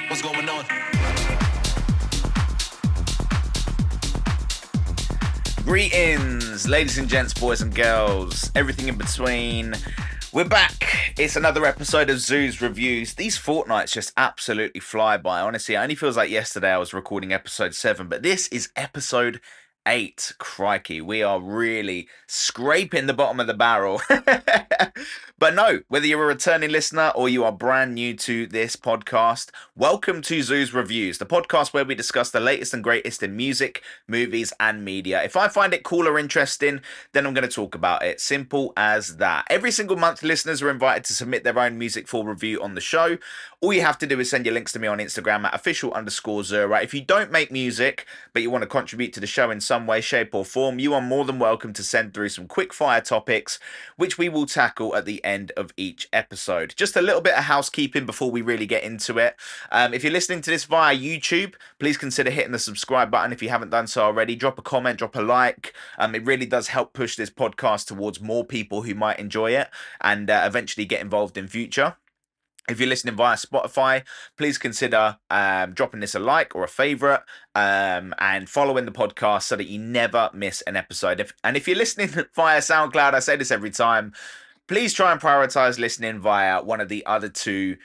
What's going on? Greetings, ladies and gents, boys and girls, everything in between. We're back. It's another episode of Zoo's Reviews. These fortnights just absolutely fly by. Honestly, it only feels like yesterday I was recording episode 7, but this is episode 8. Crikey, we are really scraping the bottom of the barrel. But no, whether you're a returning listener or you are brand new to this podcast, welcome to Zoo's Reviews, the podcast where we discuss the latest and greatest in music, movies, and media. If I find it cool or interesting, then I'm going to talk about it. Simple as that. Every single month, listeners are invited to submit their own music for review on the show. All you have to do is send your links to me on Instagram at official_Zurra. If you don't make music, but you want to contribute to the show in some way, shape, or form, you are more than welcome to send through some quick fire topics, which we will tackle at the end of each episode. Just a little bit of housekeeping before we really get into it. If you're listening to this via YouTube, please consider hitting the subscribe button if you haven't done so already. Drop a comment, drop a like. It really does help push this podcast towards more people who might enjoy it and eventually get involved in future. If you're listening via Spotify, please consider dropping this a like or a favourite and following the podcast so that you never miss an episode. If you're listening via SoundCloud, I say this every time, please try and prioritise listening via one of the other two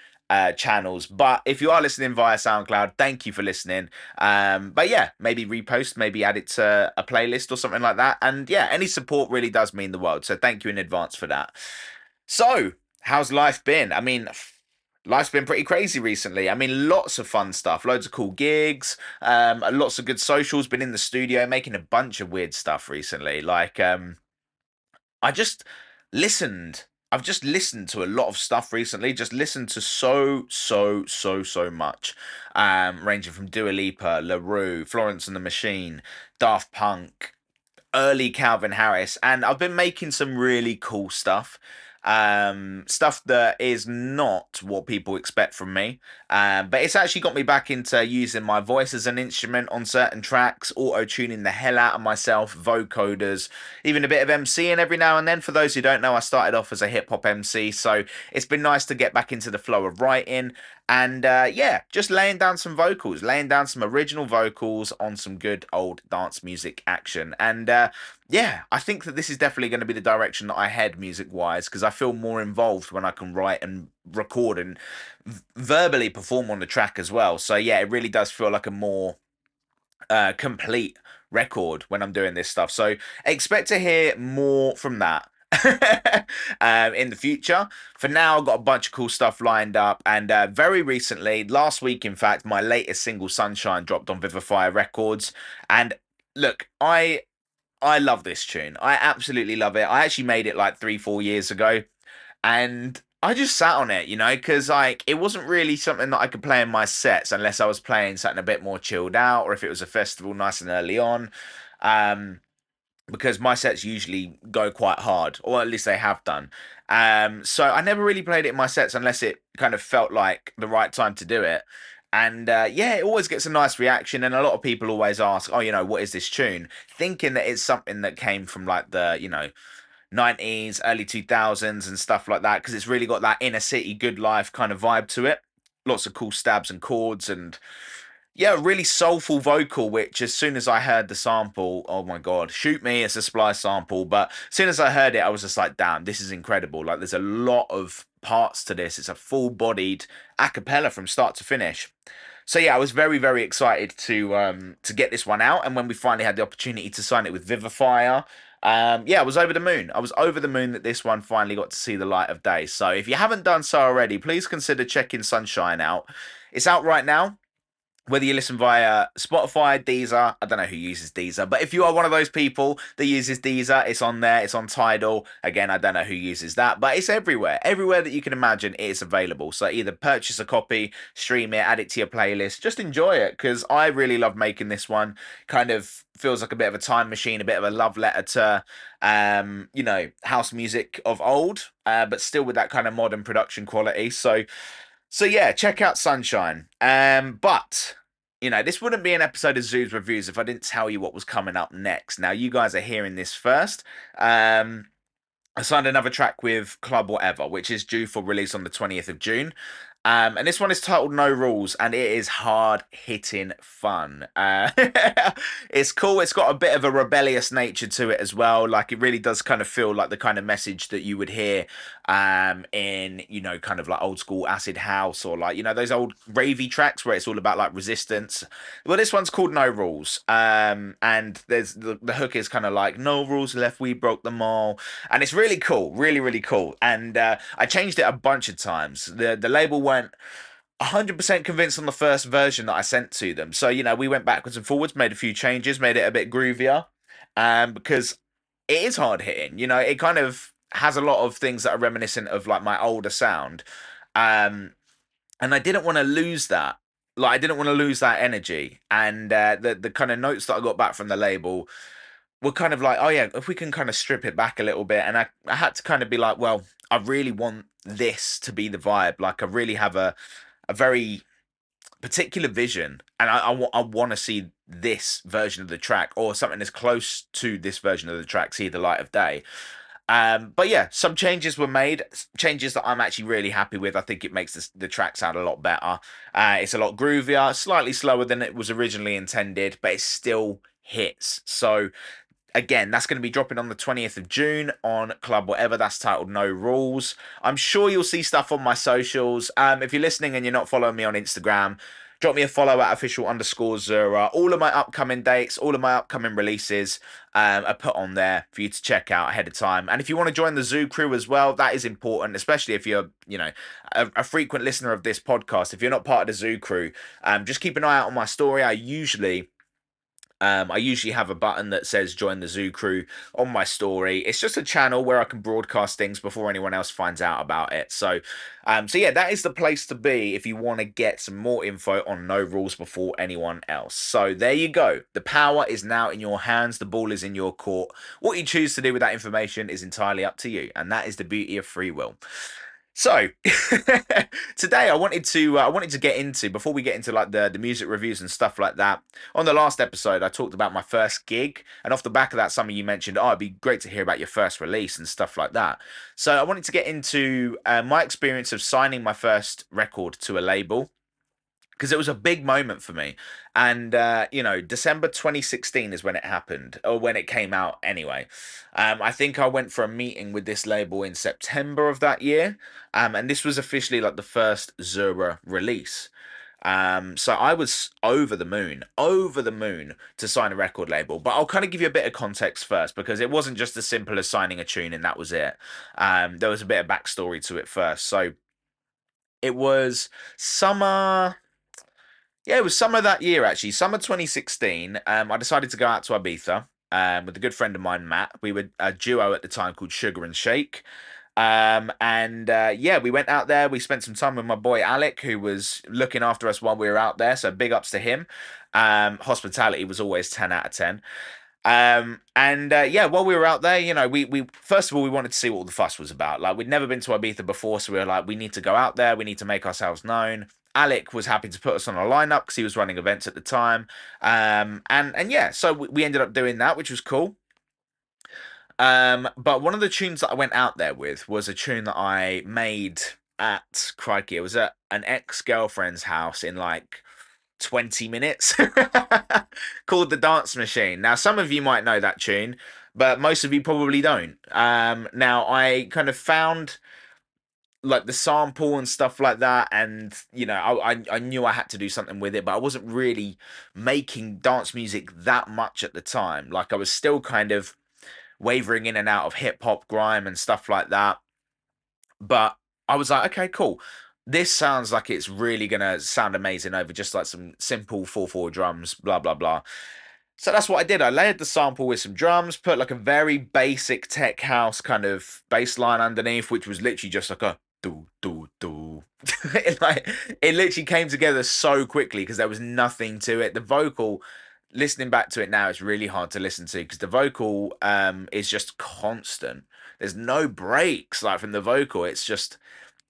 channels. But if you are listening via SoundCloud, thank you for listening. But yeah, maybe repost, maybe add it to a playlist or something like that. And yeah, any support really does mean the world. So thank you in advance for that. So, how's life been? I mean, life's been pretty crazy recently. I mean, lots of fun stuff, loads of cool gigs, lots of good socials, been in the studio making a bunch of weird stuff recently. I just listened. I've just listened to a lot of stuff recently. Just listened to so much. Ranging from Dua Lipa, LaRue, Florence and the Machine, Daft Punk, early Calvin Harris, and I've been making some really cool stuff. Stuff that is not what people expect from me. But it's actually got me back into using my voice as an instrument on certain tracks, auto-tuning the hell out of myself, vocoders, even a bit of MCing every now and then. For those who don't know, I started off as a hip-hop MC, so it's been nice to get back into the flow of writing. And yeah, just laying down some vocals, laying down some original vocals on some good old dance music action. And yeah, I think that this is definitely going to be the direction that I head music-wise, because I feel more involved when I can write and record and verbally perform on the track as well. So yeah, it really does feel like a more complete record when I'm doing this stuff. So expect to hear more from that. In the future. For now, I've got a bunch of cool stuff lined up, and very recently, last week in fact, my latest single Sunshine dropped on Vivify Records. And look, I love this tune. I absolutely love it. I actually made it like 3-4 years ago, and I just sat on it, you know, because like it wasn't really something that I could play in my sets unless I was playing something a bit more chilled out, or if it was a festival nice and early on. Because my sets usually go quite hard, or at least they have done. So I never really played it in my sets unless it kind of felt like the right time to do it. And yeah, it always gets a nice reaction, and a lot of people always ask, "Oh, you know, what is this tune?" Thinking that it's something that came from like the, you know, 90s, early 2000s and stuff like that, because it's really got that inner city, good life kind of vibe to it. Lots of cool stabs and chords, and yeah, really soulful vocal, which as soon as I heard the sample, oh my God, shoot me, it's a Splice sample. But as soon as I heard it, I was just like, damn, this is incredible. Like there's a lot of parts to this. It's a full-bodied a cappella from start to finish. So yeah, I was very excited to get this one out. And when we finally had the opportunity to sign it with Vivifier, yeah, I was over the moon. I was over the moon that this one finally got to see the light of day. So if you haven't done so already, please consider checking Sunshine out. It's out right now. Whether you listen via Spotify, Deezer, I don't know who uses Deezer, but if you are one of those people that uses Deezer, it's on there, it's on Tidal. Again, I don't know who uses that, but it's everywhere. Everywhere that you can imagine, it's available. So either purchase a copy, stream it, add it to your playlist, just enjoy it, because I really love making this one. Kind of feels like a bit of a time machine, a bit of a love letter to, you know, house music of old, but still with that kind of modern production quality. So yeah, check out Sunshine. But you know, this wouldn't be an episode of Zoo's Reviews if I didn't tell you what was coming up next. Now, you guys are hearing this first. I signed another track with Club Whatever, which is due for release on the 20th of June. And this one is titled No Rules, and it is hard hitting fun. It's cool. It's got a bit of a rebellious nature to it as well. Like it really does kind of feel like the kind of message that you would hear in, kind of like old school acid house or like, those old ravey tracks where it's all about like resistance. Well, this one's called No Rules. And there's the hook is kind of like, no rules left, we broke them all. And it's really cool, really, really cool. And I changed it a bunch of times. The label weren't 100% convinced on the first version that I sent to them. So, we went backwards and forwards, made a few changes, made it a bit groovier. Because it is hard hitting. It kind of has a lot of things that are reminiscent of like my older sound. Um, and I didn't want to lose that. Like I didn't want to lose that energy. And the kind of notes that I got back from the label were kind of like, oh yeah, if we can kind of strip it back a little bit. And I had to kind of be like, well, I really want this to be the vibe. Like I really have a very particular vision, and I want to see this version of the track or something as close to this version of the track see the light of day. But yeah, some changes were made, changes that I'm actually really happy with. I think it makes the track sound a lot better. It's a lot groovier, slightly slower than it was originally intended, but it still hits. So again, that's going to be dropping on the 20th of June on Club Whatever. That's titled No Rules. I'm sure you'll see stuff on my socials. If you're listening and you're not following me on Instagram, drop me a follow at official_Zurra. All of my upcoming dates, all of my upcoming releases are put on there for you to check out ahead of time. And if you want to join the Zoo crew as well, that is important, especially if you're, a frequent listener of this podcast. If you're not part of the Zoo crew, just keep an eye out on my story. I usually have a button that says join the Zoo crew on my story. It's just a channel where I can broadcast things before anyone else finds out about it. So yeah, that is the place to be if you want to get some more info on No Rules before anyone else. So there you go. The power is now in your hands. The ball is in your court. What you choose to do with that information is entirely up to you. And that is the beauty of free will. So today I wanted to get into, before we get into like the music reviews and stuff like that. On the last episode, I talked about my first gig, and off the back of that, some of you mentioned, "Oh, it'd be great to hear about your first release and stuff like that." So I wanted to get into my experience of signing my first record to a label, because it was a big moment for me. And December 2016 is when it happened, or when it came out anyway. I think I went for a meeting with this label in September of that year, and this was officially like the first Zurra release. So I was over the moon to sign a record label. But I'll kind of give you a bit of context first, because it wasn't just as simple as signing a tune and that was it. There was a bit of backstory to it first. So it was summer. Yeah, it was summer that year, actually. Summer 2016. I decided to go out to Ibiza with a good friend of mine, Matt. We were a duo at the time called Sugar and Shake. And yeah, we went out there. We spent some time with my boy Alec, who was looking after us while we were out there. So big ups to him. Hospitality was always 10 out of 10. And yeah, while we were out there, we first of all we wanted to see what all the fuss was about. Like we'd never been to Ibiza before, so we were like, we need to go out there, we need to make ourselves known. Alec was happy to put us on a lineup because he was running events at the time. And yeah, so we ended up doing that, which was cool. But one of the tunes that I went out there with was a tune that I made at crikey, it was at an ex-girlfriend's house in like 20 minutes called The Dance Machine. Now, some of you might know that tune, but most of you probably don't. Now, I kind of found like the sample and stuff like that, and I knew I had to do something with it, but I wasn't really making dance music that much at the time. Like I was still kind of wavering in and out of hip hop, grime, and stuff like that. But I was like, okay, cool. This sounds like it's really gonna sound amazing over just like some simple 4/4 drums, blah blah blah. So that's what I did. I layered the sample with some drums, put like a very basic tech house kind of bass line underneath, which was literally just like a do do do. It literally came together so quickly because there was nothing to it. The vocal, listening back to it now, it's really hard to listen to because the vocal is just constant. There's no breaks like from the vocal. It's just,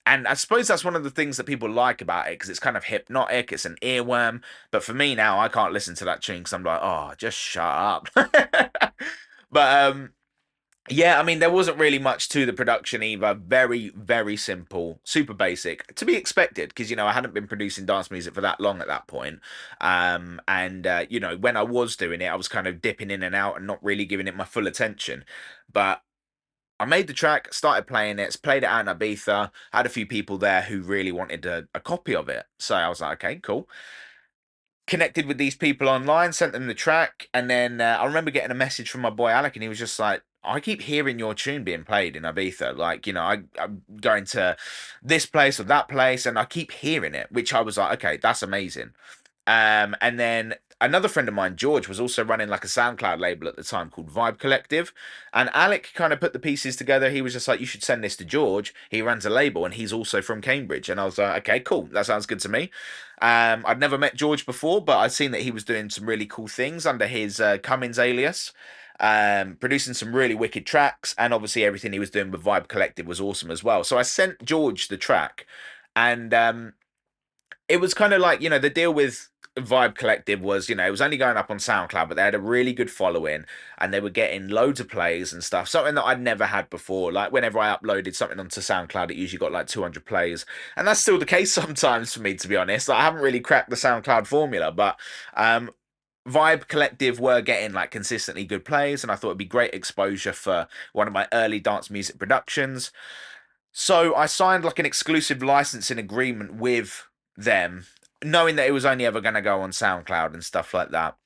and I suppose that's one of the things that people like about it because it's kind of hypnotic. It's an earworm. But for me now, I can't listen to that tune because I'm like, oh, just shut up. But Yeah, I mean, there wasn't really much to the production either. Very, very simple, super basic, to be expected because I hadn't been producing dance music for that long at that point. And when I was doing it, I was kind of dipping in and out and not really giving it my full attention. But I made the track, started playing it, played it out in Ibiza. Had a few people there who really wanted a copy of it, so I was like, okay, cool. Connected with these people online, sent them the track, and then I remember getting a message from my boy Alec, and he was just like, "I keep hearing your tune being played in Ibiza. Like, I'm going to this place or that place, and I keep hearing it." Which I was like, "Okay, that's amazing." And then another friend of mine, George, was also running like a SoundCloud label at the time called Vibe Collective. And Alec kind of put the pieces together. He was just like, you should send this to George. He runs a label and he's also from Cambridge. And I was like, okay, cool. That sounds good to me. I'd never met George before, but I'd seen that he was doing some really cool things under his Cummins alias. Producing some really wicked tracks, and obviously everything he was doing with Vibe Collective was awesome as well. So I sent George the track, and it was kind of like the deal with Vibe Collective was it was only going up on SoundCloud, but they had a really good following and they were getting loads of plays and stuff. Something that I'd never had before. Like whenever I uploaded something onto SoundCloud, it usually got like 200 plays, and that's still the case sometimes for me, to be honest. Like, I haven't really cracked the SoundCloud formula, but um, Vibe Collective were getting like consistently good plays, and I thought it'd be great exposure for one of my early dance music productions. So I signed like an exclusive licensing agreement with them, knowing that it was only ever going to go on SoundCloud and stuff like that.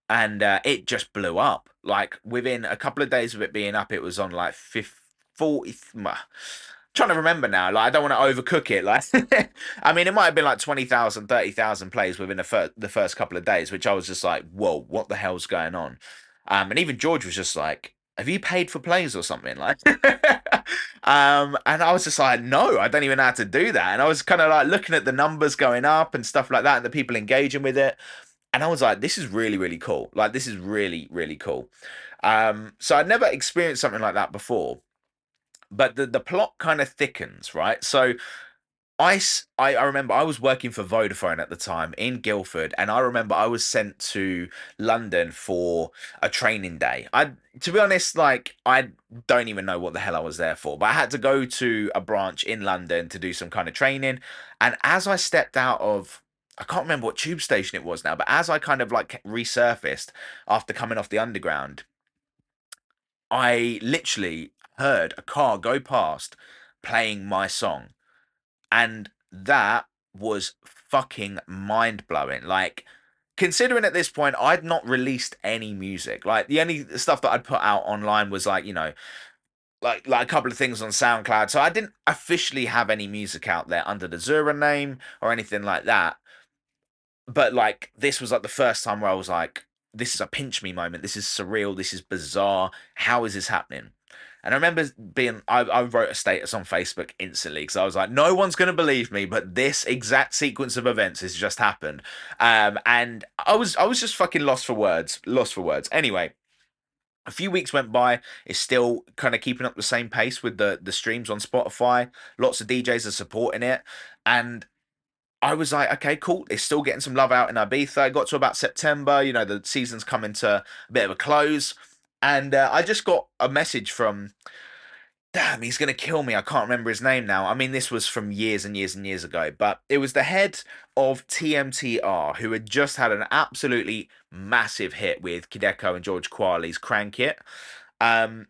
And it just blew up. Like within a couple of days of it being up, it was on like 50, 40. Trying to remember now. Like I don't want to overcook it. Like I mean, it might have been like 20,000, 30,000 plays within the first couple of days, which I was just like, whoa, what the hell's going on? And even George was just like, have you paid for plays or something? Like, and I was just like, no, I don't even know how to do that. And I was kind of like looking at the numbers going up and stuff like that, and the people engaging with it. And I was like, this is really, really cool. Like, this is really, really cool. So I'd never experienced something like that before, but the plot kind of thickens, right? So I remember I was working for Vodafone at the time in Guildford, and I remember I was sent to London for a training day. To be honest, like I don't even know what the hell I was there for, but I had to go to a branch in London to do some kind of training. And as I stepped out of, I can't remember what tube station it was now, but as I kind of like resurfaced after coming off the underground, I literally heard a car go past playing my song, and that was fucking mind blowing. Like, considering at this point I'd not released any music, like the only stuff that I'd put out online was like, like a couple of things on SoundCloud. So I didn't officially have any music out there under the Zurra name or anything like that. But like, this was like the first time where I was like, this is a pinch me moment. This is surreal. This is bizarre. How is this happening? And I remember I wrote a status on Facebook instantly because I was like, no one's going to believe me, but this exact sequence of events has just happened. And I was just fucking lost for words. Anyway, a few weeks went by. It's still kind of keeping up the same pace with the streams on Spotify. Lots of DJs are supporting it, and I was like, okay, cool. It's still getting some love out in Ibiza. It got to about September. The season's coming to a bit of a close, and I just got a message from, damn, he's gonna kill me. I can't remember his name now. I mean, this was from years and years and years ago, but it was the head of TMTR who had just had an absolutely massive hit with Kideko and George Quali's Crank It. Um,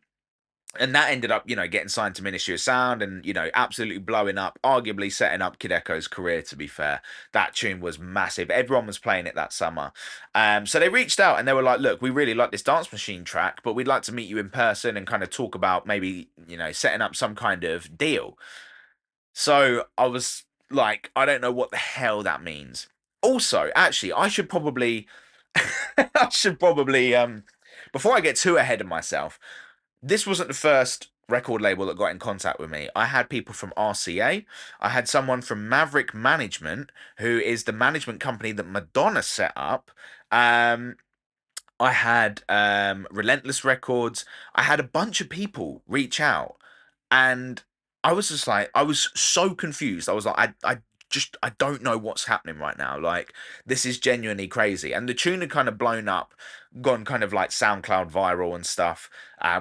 and that ended up, getting signed to Ministry of Sound and, absolutely blowing up, arguably setting up Kideko's career, to be fair. That tune was massive. Everyone was playing it that summer. So they reached out and they were like, look, we really like this Dance Machine track, but we'd like to meet you in person and kind of talk about maybe, setting up some kind of deal. So I was like, I don't know what the hell that means. Also, actually, I should probably, I should probably, before I get too ahead of myself, this wasn't the first record label that got in contact with me. I had people from RCA. I had someone from Maverick Management, who is the management company that Madonna set up. Um, I had Relentless Records. I had a bunch of people reach out, and I was just like, I was so confused. I was like, I I don't know what's happening right now. Like, this is genuinely crazy. And the tune had kind of blown up, gone kind of like SoundCloud viral and stuff,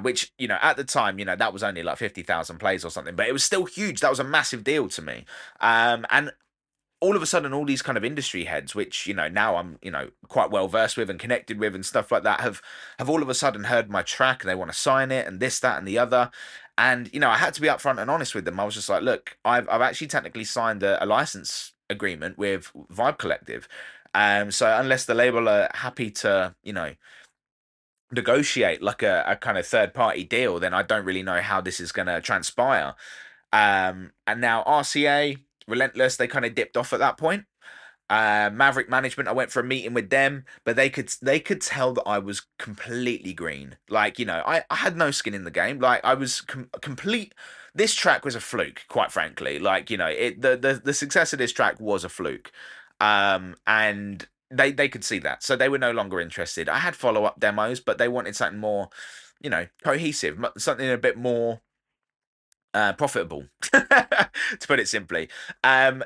which, you know, at the time, you know, that was only like 50,000 plays or something, but it was still huge. That was a massive deal to me. And all of a sudden, all these kind of industry heads, which, you know, now I'm, you know, quite well versed with and connected with and stuff like that, have all of a sudden heard my track and they want to sign it and this, that, and the other. And, you know, I had to be upfront and honest with them. I was just like, look, I've actually technically signed a license agreement with Vibe Collective. So unless the label are happy to, you know, negotiate like a kind of third party deal, then I don't really know how this is going to transpire. And now RCA, Relentless, they kind of dipped off at that point. Maverick Management, I went for a meeting with them, but they could tell that I was completely green. Like, you know, I had no skin in the game. Like, I was complete. This track was a fluke, quite frankly. Like, you know, the success of this track was a fluke. And they could see that, so they were no longer interested. I had follow up demos, but they wanted something more, you know, cohesive, something a bit more profitable, to put it simply.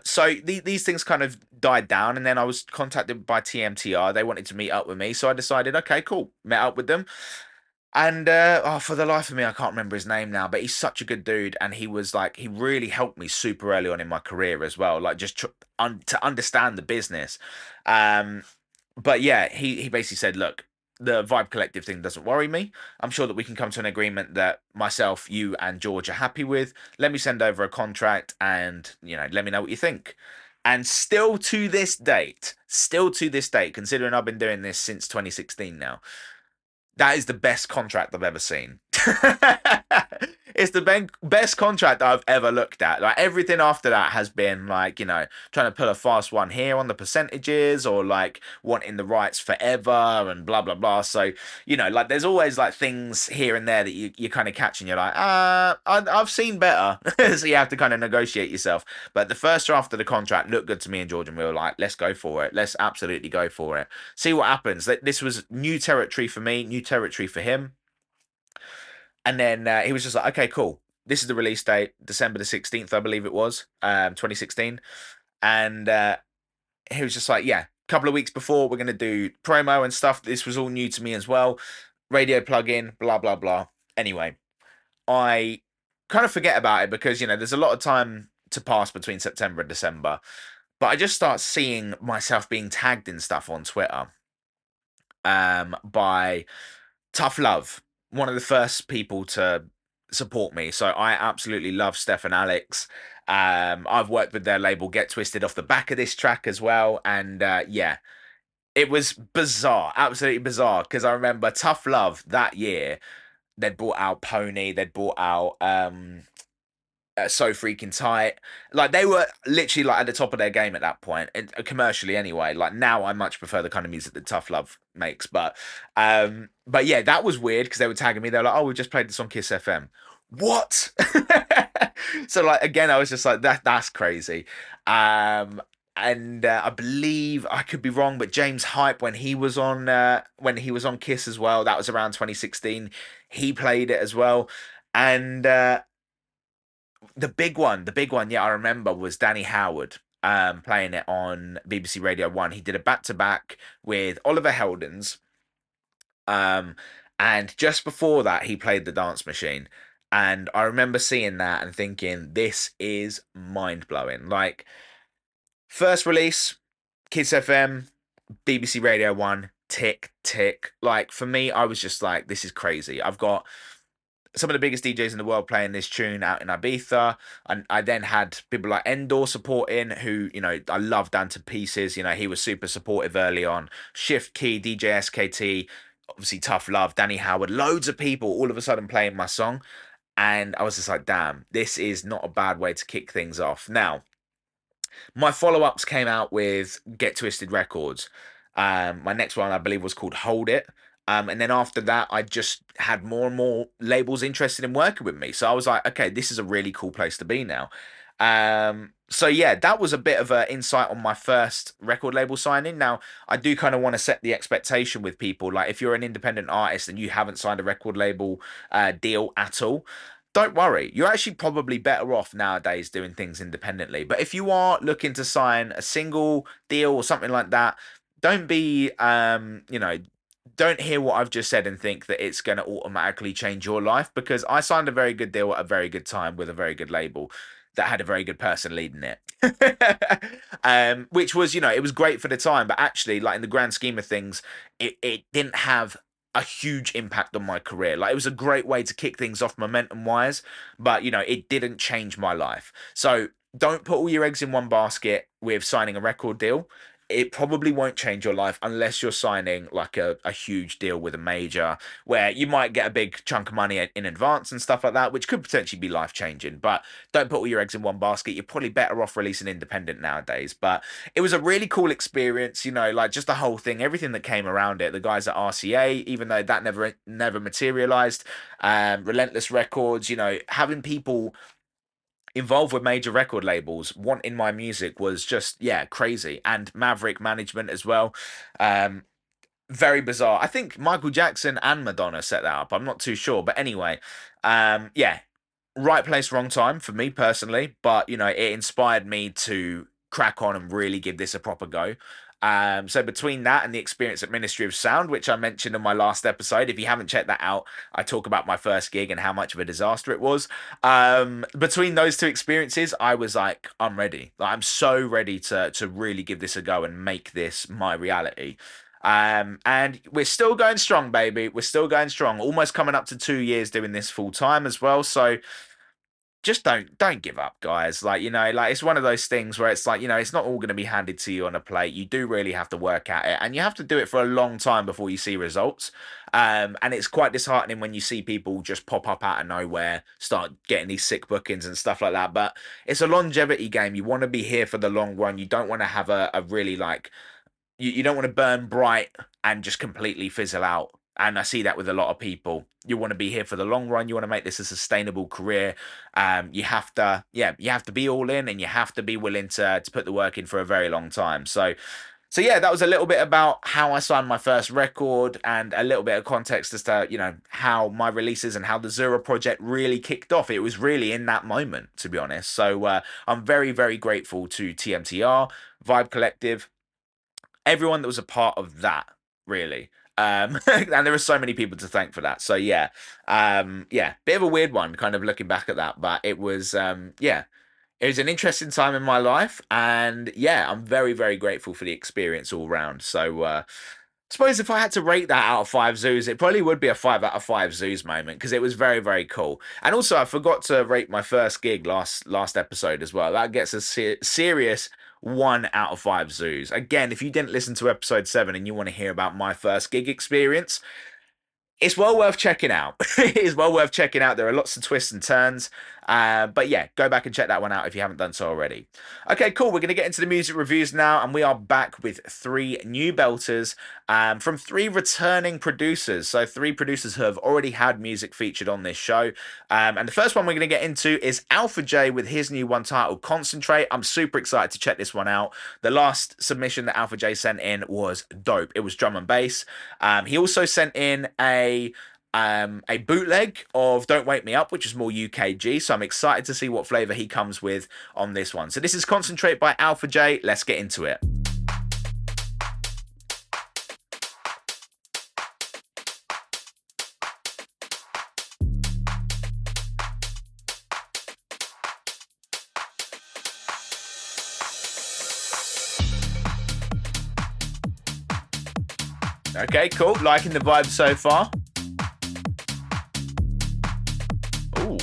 So these things kind of died down, and then I was contacted by TMTR. They wanted to meet up with me, so I decided, okay, cool, met up with them. And oh, for the life of me, I can't remember his name now, but he's such a good dude, and he was like, he really helped me super early on in my career as well, like just to understand the business. Um, but yeah, he basically said, look, the Vibe Collective thing doesn't worry me. I'm sure that we can come to an agreement that myself, you, and George are happy with. Let me send over a contract, and, you know, let me know what you think. And still to this date, considering I've been doing this since 2016 now, that is the best contract I've ever seen. It's the best contract I've ever looked at. Like, everything after that has been like, you know, trying to pull a fast one here on the percentages, or like wanting the rights forever and blah blah blah. So, you know, like, there's always like things here and there that you kind of catch and you're like, I've seen better. So you have to kind of negotiate yourself. But the first draft of the contract looked good to me and George, and we were like, let's go for it. Let's absolutely go for it. See what happens. This was new territory for me, new territory for him. And then he was just like, okay, cool. This is the release date, December the 16th, I believe it was, 2016. And he was just like, yeah, a couple of weeks before, we're going to do promo and stuff. This was all new to me as well. Radio plug-in, blah, blah, blah. Anyway, I kind of forget about it because, you know, there's a lot of time to pass between September and December. But I just start seeing myself being tagged in stuff on Twitter by Tough Love, one of the first people to support me. So I absolutely love Steph and Alex. I've worked with their label Get Twisted off the back of this track as well. And yeah, it was bizarre, absolutely bizarre. Because I remember Tough Love that year, they'd brought out Pony, they'd brought out So Freaking Tight. Like, they were literally like at the top of their game at that point, and commercially anyway. Like, now I much prefer the kind of music that Tough Love makes. But yeah, that was weird because they were tagging me. They were like, oh, we just played this on Kiss FM. What? So, like, again, I was just like, that's crazy. And I believe, I could be wrong, but James Hype, when he was on Kiss as well, that was around 2016. He played it as well. And the big one, yeah, I remember, was Danny Howard playing it on BBC Radio 1. He did a back to back with Oliver Heldens. Um, and just before that, he played the Dance Machine. And I remember seeing that and thinking, this is mind blowing. Like, first release, Kids FM, BBC Radio 1, tick, tick. Like, for me, I was just like, this is crazy. I've got some of the biggest DJs in the world playing this tune out in Ibiza. And I then had people like Endor supporting, who, you know, I love Dan to pieces. You know, he was super supportive early on. Shift Key, DJ SKT, obviously Tough Love, Danny Howard, loads of people all of a sudden playing my song. And I was just like, damn, this is not a bad way to kick things off. Now, my follow-ups came out with Get Twisted Records. My next one, I believe, was called Hold It. And then after that, I just had more and more labels interested in working with me. So I was like, okay, this is a really cool place to be now. So yeah, that was a bit of an insight on my first record label signing. Now, I do kind of want to set the expectation with people. Like, if you're an independent artist and you haven't signed a record label deal at all, don't worry. You're actually probably better off nowadays doing things independently. But if you are looking to sign a single deal or something like that, don't be, don't hear what I've just said and think that it's going to automatically change your life, because I signed a very good deal at a very good time with a very good label that had a very good person leading it. Which was, it was great for the time, but actually, like in the grand scheme of things, it didn't have a huge impact on my career. Like, it was a great way to kick things off momentum wise, but it didn't change my life. So don't put all your eggs in one basket with signing a record deal. It probably won't change your life unless you're signing like a huge deal with a major, where you might get a big chunk of money in advance and stuff like that, which could potentially be life changing. But don't put all your eggs in one basket. You're probably better off releasing independent nowadays. But it was a really cool experience, like just the whole thing, everything that came around it. The guys at RCA, even though that never materialized, Relentless Records, having people involved with major record labels wanting my music was just, yeah, crazy. And Maverick Management as well. Very bizarre. I think Michael Jackson and Madonna set that up. I'm not too sure. But anyway, yeah, right place, wrong time for me personally. But, it inspired me to crack on and really give this a proper go. So between that and the experience at Ministry of Sound, which I mentioned in my last episode, if you haven't checked that out, I talk about my first gig and how much of a disaster it was. Between those two experiences, I was like, I'm ready. Like, I'm so ready to really give this a go and make this my reality. And we're still going strong, baby. We're still going strong. Almost coming up to 2 years doing this full time as well. So just don't give up, guys. Like, like it's one of those things where it's like, it's not all going to be handed to you on a plate. You do really have to work at it, and you have to do it for a long time before you see results. And it's quite disheartening when you see people just pop up out of nowhere, start getting these sick bookings and stuff like that. But it's a longevity game. You want to be here for the long run. You don't want to have a really like, you don't want to burn bright and just completely fizzle out. And I see that with a lot of people. You want to be here for the long run. You want to make this a sustainable career. You have to be all in, and you have to be willing to put the work in for a very long time. So yeah, that was a little bit about how I signed my first record, and a little bit of context as to, how my releases and how the Zurra project really kicked off. It was really in that moment, to be honest. So I'm very, very grateful to TMTR, Vibe Collective, everyone that was a part of that, really. And there are so many people to thank for that. So yeah, bit of a weird one, kind of looking back at that, but it was, it was an interesting time in my life, and yeah, I'm very, very grateful for the experience all round. So, I suppose if I had to rate that out of 5 zoos, it probably would be a 5 out of 5 zoos moment, because it was very, very cool. And also, I forgot to rate my first gig last episode as well. That gets a serious 1 out of 5 zoos. Again, if you didn't listen to episode 7 and you want to hear about my first gig experience, it's well worth checking out. It is well worth checking out. There are lots of twists and turns. But yeah, go back and check that one out if you haven't done so already. Okay, cool. We're going to get into the music reviews now, and we are back with 3 new belters from 3 returning producers. So 3 producers who have already had music featured on this show. And the first one we're going to get into is Alphajay with his new one titled Concentrate. I'm super excited to check this one out. The last submission that Alphajay sent in was dope. It was drum and bass. He also sent in a bootleg of Don't Wake Me Up, which is more UKG, so I'm excited to see what flavour he comes with on this one. So this is Concentrate by Alphajay. Let's get into it. Okay, cool. Liking the vibe so far. Ooh.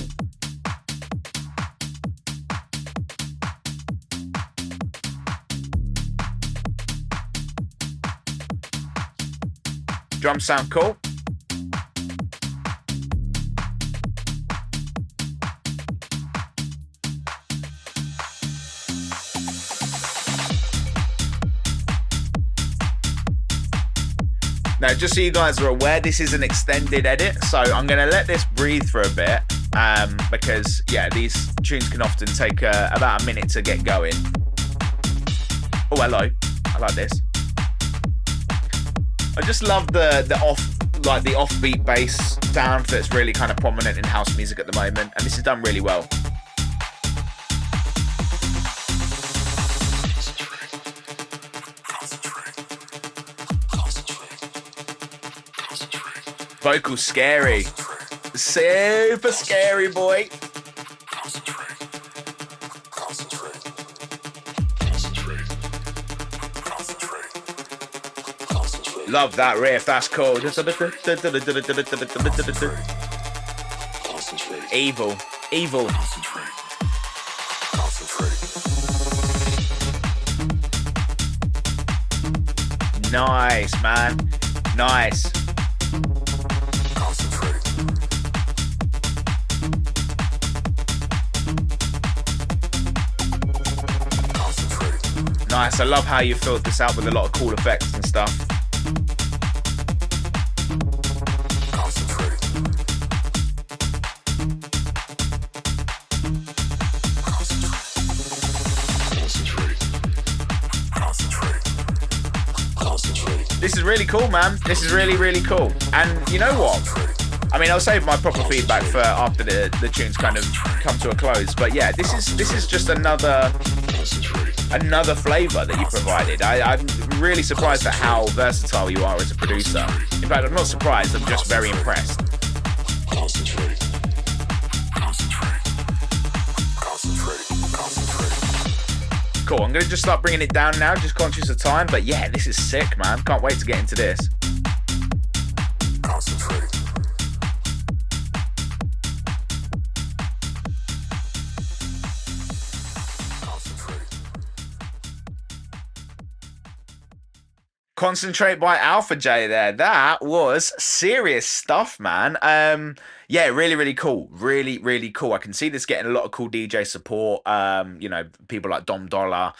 Drums sound cool. Now, just so you guys are aware, this is an extended edit, so I'm going to let this breathe for a bit, because, yeah, these tunes can often take about a minute to get going. Oh, hello. I like this. I just love the off, like the offbeat bass sound that's really kind of prominent in house music at the moment, and this is done really well. Vocals scary. Super scary, boy. Love that riff, that's cool. Evil. Evil. Nice, man. Nice. Nice, I love how you filled this out with a lot of cool effects and stuff. This is really cool, man. This is really, really cool. And you know what? I mean, I'll save my proper feedback for after the tunes kind of come to a close. But yeah, this is just another flavour that you provided. I'm really surprised at how versatile you are as a producer. In fact, I'm not surprised. I'm just very impressed. Cool, I'm going to just start bringing it down now, just conscious of time. But yeah, this is sick, man. Can't wait to get into this. Concentrate by Alphajay there. That was serious stuff, man. Yeah, really, really cool. Really, really cool. I can see this getting a lot of cool DJ support. You know, people like Dom Dollar,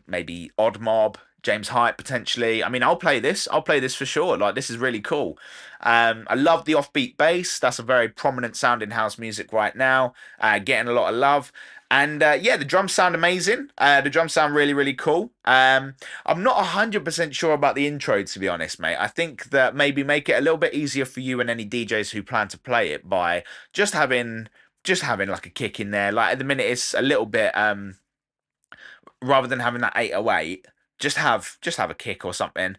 maybe Odd Mob, James Hype potentially. I mean, I'll play this. I'll play this for sure. Like, this is really cool. I love the offbeat bass. That's a very prominent sound in house music right now. Getting a lot of love. And yeah, the drums sound amazing. The drums sound really, really cool. I'm not 100% sure about the intro, to be honest, mate. I think that maybe make it a little bit easier for you and any DJs who plan to play it by just having like a kick in there. Like at the minute, it's a little bit rather than having that 808, just have a kick or something.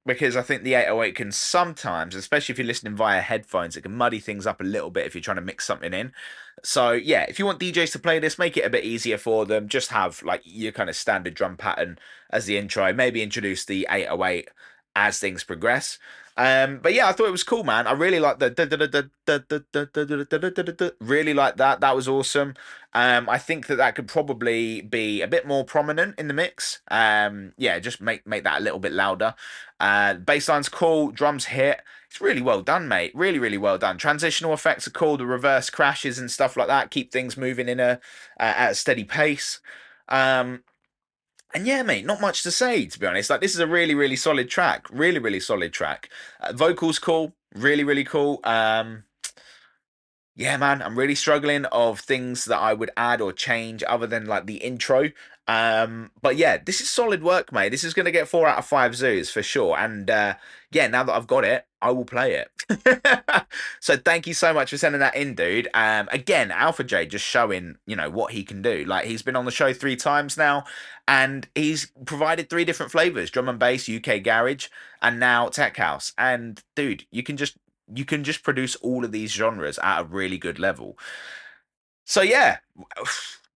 Because I think the 808 can sometimes, especially if you're listening via headphones, it can muddy things up a little bit if you're trying to mix something in. So yeah, if you want DJs to play this, make it a bit easier for them. Just have like your kind of standard drum pattern as the intro. Maybe introduce the 808 as things progress. But yeah, I thought it was cool, man. I really like the really like that. That was awesome. I think that could probably be a bit more prominent in the mix. Yeah, just make that a little bit louder. Bassline's cool, drums hit. It's really well done, mate. Really, really well done. Transitional effects are cool. The reverse crashes and stuff like that keep things moving in at a steady pace. And yeah, mate, not much to say, to be honest. Like, this is a really, really solid track. Really, really solid track. Vocals cool. Really, really cool. Yeah, man, I'm really struggling of things that I would add or change other than, like, the intro. But yeah, this is solid work, mate. This is going to get 4 out of 5 zoos for sure. And yeah, now that I've got it, I will play it. So thank you so much for sending that in, dude. Again, Alphajay just showing, you know, what he can do. Like, he's been on the show 3 times now, and he's provided 3 different flavors: drum and bass, UK garage, and now tech house. And dude, you can just produce all of these genres at a really good level. So yeah,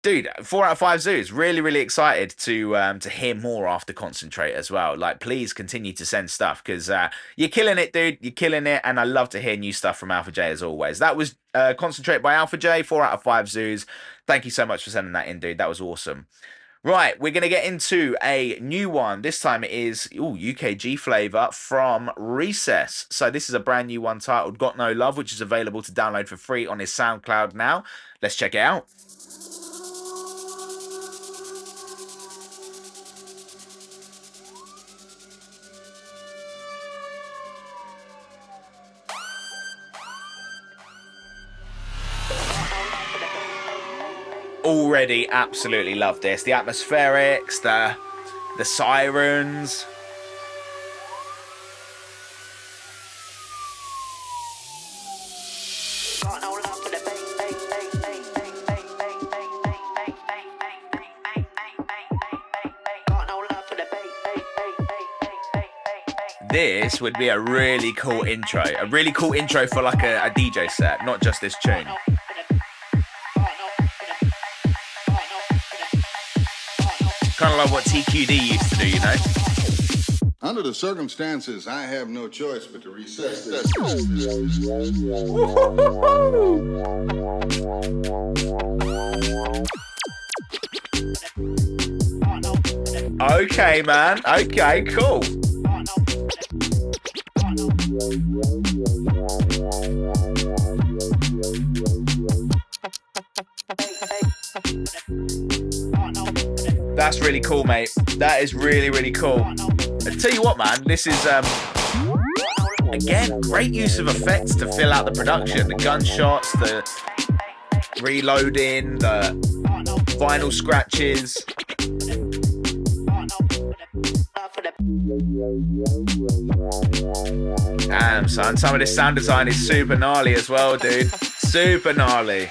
dude, 4 out of 5 zoos. Really, really excited to hear more after Concentrate as well. Like, please continue to send stuff, because you're killing it, dude. You're killing it, and I love to hear new stuff from Alphajay as always. That was Concentrate by Alphajay, 4 out of 5 zoos. Thank you so much for sending that in, dude. That was awesome. Right, we're going to get into a new one. This time it is UKG flavour from Reecess. So this is a brand new one titled Got No Love, which is available to download for free on his SoundCloud now. Let's check it out. Already absolutely love this. The atmospherics, the sirens. This would be a really cool intro. A really cool intro for like a DJ set, not just this tune. Kind of like what TQD used to do, you know? Under the circumstances, I have no choice but to recess this. Okay, man. Okay, cool. That's really cool, mate. That is really, really cool. I tell you what, man, this is again, great use of effects to fill out the production. The gunshots, the reloading, the vinyl scratches. Damn, son, some of this sound design is super gnarly as well, dude. Super gnarly.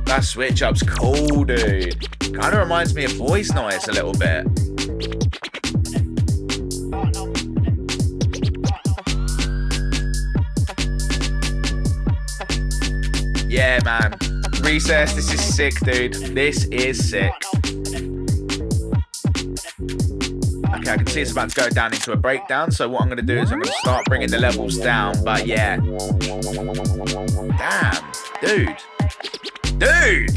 That switch up's cool, dude. Kind of reminds me of voice noise a little bit. Yeah, man. Reecess, this is sick, dude. This is sick. Okay, I can see it's about to go down into a breakdown, so what I'm going to do is I'm going to start bringing the levels down, but yeah. Damn, dude. Dude!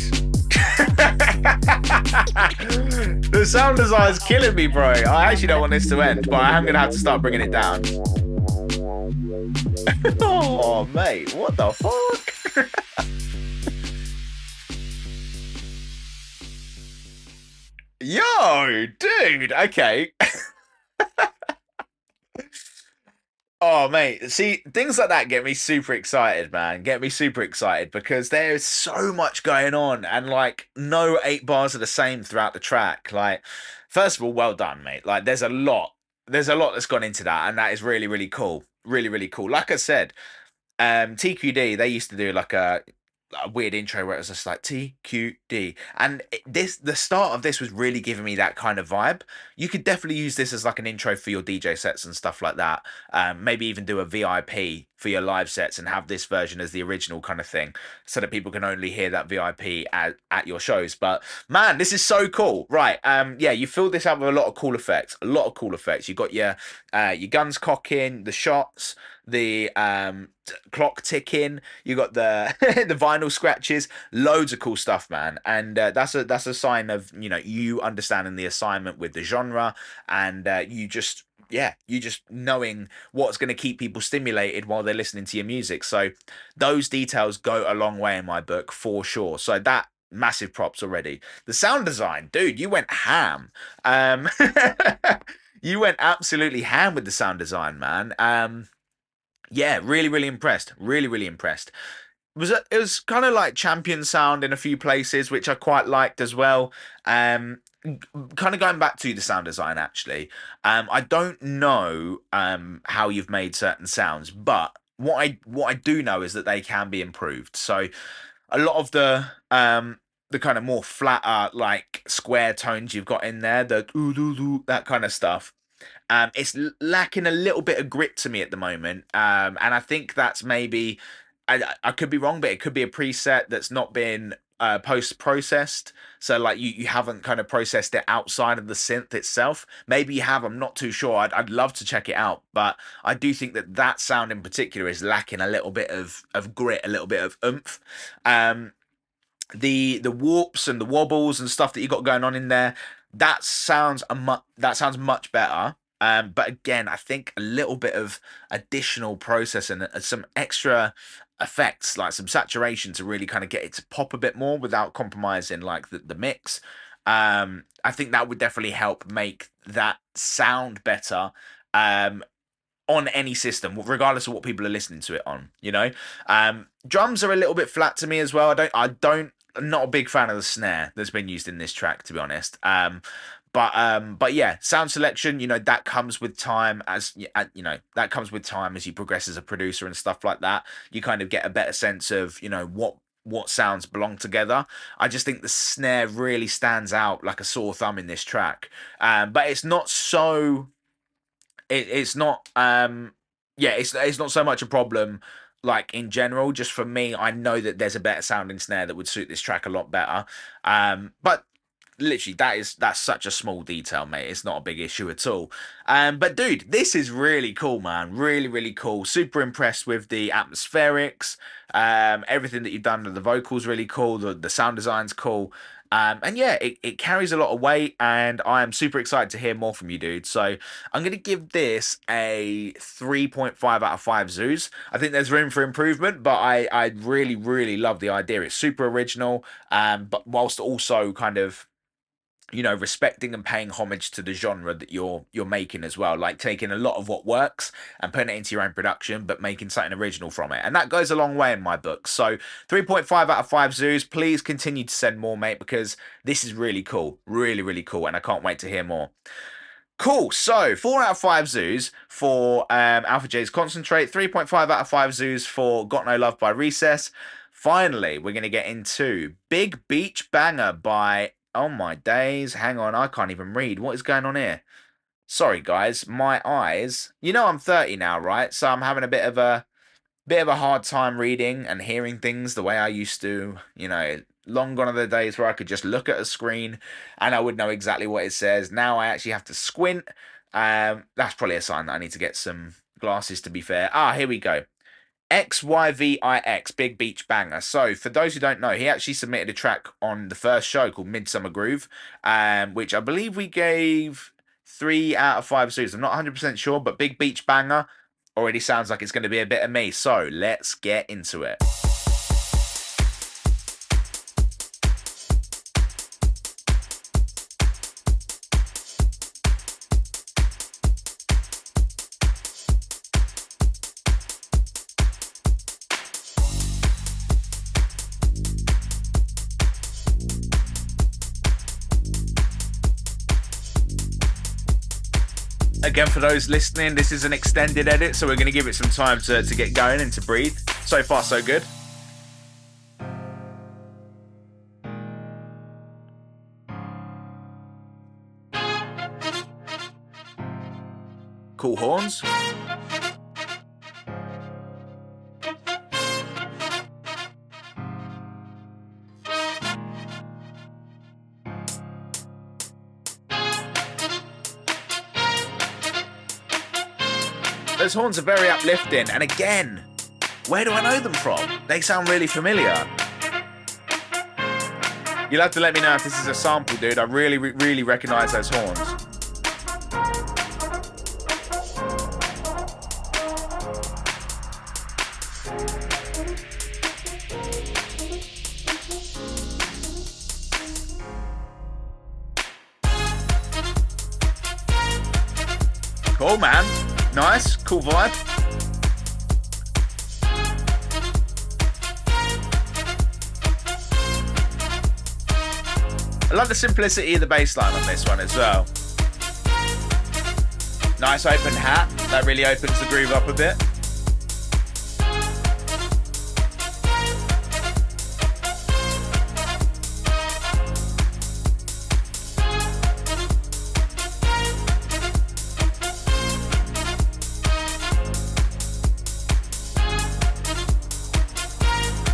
The sound design is killing me, bro. I actually don't want this to end, but I am going to have to start bringing it down. Oh, mate, what the fuck? Yo, dude, okay. Oh, mate, see, things like that get me super excited, man. Get me super excited because there's so much going on and, like, no 8 bars are the same throughout the track. Like, first of all, well done, mate. Like, there's a lot. There's a lot that's gone into that, and that is really, really cool. Really, really cool. Like I said, TQD, they used to do, like, a weird intro where it was just like TQD, and the start of this was really giving me that kind of vibe. You could definitely use this as like an intro for your DJ sets and stuff like that. Maybe even do a VIP for your live sets and have this version as the original kind of thing, so that people can only hear that VIP at your shows. But man, this is so cool, right? Yeah, you filled this out with a lot of cool effects. A lot of cool effects. You got your guns cocking, the shots, the clock ticking, you got the the vinyl scratches, loads of cool stuff, man. And that's a sign of, you know, you understanding the assignment with the genre, and you just knowing what's going to keep people stimulated while they're listening to your music. So those details go a long way in my book for sure. So that, massive props already. The sound design, dude, you went ham. You went absolutely ham with the sound design, man. Yeah, really, really impressed. Really, really impressed. It was kind of like champion sound in a few places, which I quite liked as well. Kind of going back to the sound design, actually. I don't know how you've made certain sounds, but what I do know is that they can be improved. So a lot of the kind of more flatter, like square tones you've got in there, the that kind of stuff. It's lacking a little bit of grit to me at the moment, and I think that's maybe, I could be wrong, but it could be a preset that's not been post processed. So like you haven't kind of processed it outside of the synth itself. Maybe you have. I'm not too sure. I'd love to check it out, but I do think that sound in particular is lacking a little bit of grit, a little bit of oomph. The warps and the wobbles and stuff that you got going on in there, that sounds much better. But again, I think a little bit of additional processing and some extra effects, like some saturation, to really kind of get it to pop a bit more without compromising like the mix. I think that would definitely help make that sound better. On any system, regardless of what people are listening to it on, you know. Drums are a little bit flat to me as well. I'm not a big fan of the snare that's been used in this track, to be honest. But yeah, sound selection, that comes with time that comes with time as you progress as a producer and stuff like that. You kind of get a better sense of, what sounds belong together. I just think the snare really stands out like a sore thumb in this track. But it's not so it's not yeah, it's not so much a problem like in general. Just for me, I know that there's a better sounding snare that would suit this track a lot better. But literally that's such a small detail, mate. It's not a big issue at all. But dude, this is really cool, man. Really, really cool. Super impressed with the atmospherics. Everything that you've done with the vocals really cool. The sound design's cool. And yeah, it carries a lot of weight, and I am super excited to hear more from you, dude. So I'm going to give this a 3.5 out of 5 zoos. I think there's room for improvement, but I really, really love the idea. It's super original, but whilst also kind of, respecting and paying homage to the genre that you're making as well, like taking a lot of what works and putting it into your own production, but making something original from it. And that goes a long way in my book. So 3.5 out of 5 zoos. Please continue to send more, mate, because this is really cool. Really, really cool. And I can't wait to hear more. Cool. So 4 out of 5 zoos for Alphajay's Concentrate. 3.5 out of 5 zoos for Got No Love by Reecess. Finally, we're going to get into Big Beach Banger by... Oh my days, hang on, I can't even read. What is going on here? Sorry guys, my eyes. I'm 30 now, right? So I'm having a bit of a hard time reading and hearing things the way I used to. Long gone are the days where I could just look at a screen and I would know exactly what it says. Now I actually have to squint. That's probably a sign that I need to get some glasses, to be fair. Here we go. XYVIX, Big Beach Banger. So, for those who don't know, he actually submitted a track on the first show called Midsummer Groove, which I believe we gave 3 out of 5 zoos. I'm not 100% sure, but Big Beach Banger already sounds like it's going to be a bit of me. So, let's get into it. Again, for those listening, this is an extended edit, so we're going to give it some time to get going and to breathe. So far, so good. Cool horns. Those horns are very uplifting, and again, where do I know them from? They sound really familiar. You'll have to let me know if this is a sample, dude. I really, really recognise those horns. Cool, man. Nice, cool vibe. I love the simplicity of the bass line on this one as well. Nice open hat. That really opens the groove up a bit.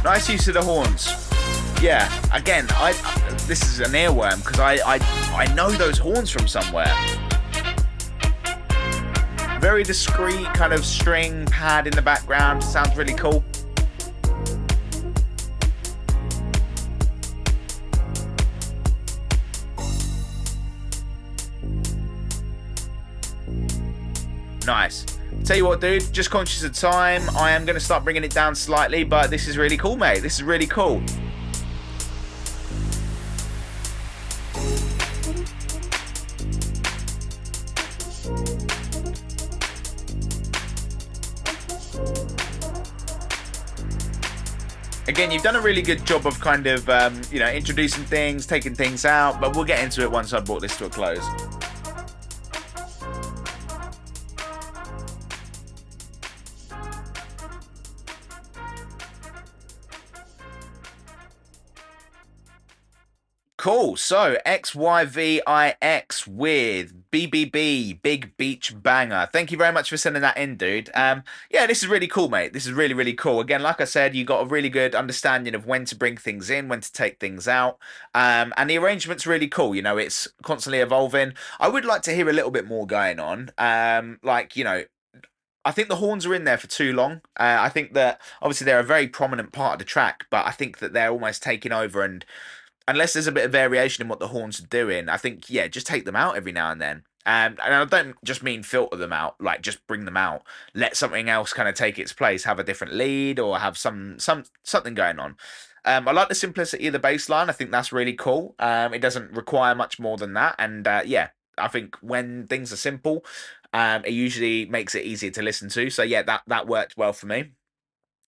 Nice use of the horns. Yeah, again, this is an earworm because I know those horns from somewhere. Very discreet kind of string pad in the background. Sounds really cool. Nice. Tell you what, dude, just conscious of time, I am going to start bringing it down slightly, but this is really cool, mate. This is really cool. Again, you've done a really good job of kind of, introducing things, taking things out, but we'll get into it once I brought this to a close. Cool. So XYVIX with BBB, Big Beach Banger. Thank you very much for sending that in, dude. Yeah, this is really cool, mate. This is really, really cool. Again, like I said, you got a really good understanding of when to bring things in, when to take things out. And the arrangement's really cool. You know, it's constantly evolving. I would like to hear a little bit more going on. I think the horns are in there for too long. I think that obviously they're a very prominent part of the track, but I think that they're almost taking over, and unless there's a bit of variation in what the horns are doing, I think, yeah, just take them out every now and then. And I don't just mean filter them out, like just bring them out. Let something else kind of take its place, have a different lead or have something going on. I like the simplicity of the bass line. I think that's really cool. It doesn't require much more than that. And yeah, I think when things are simple, it usually makes it easier to listen to. So yeah, that worked well for me.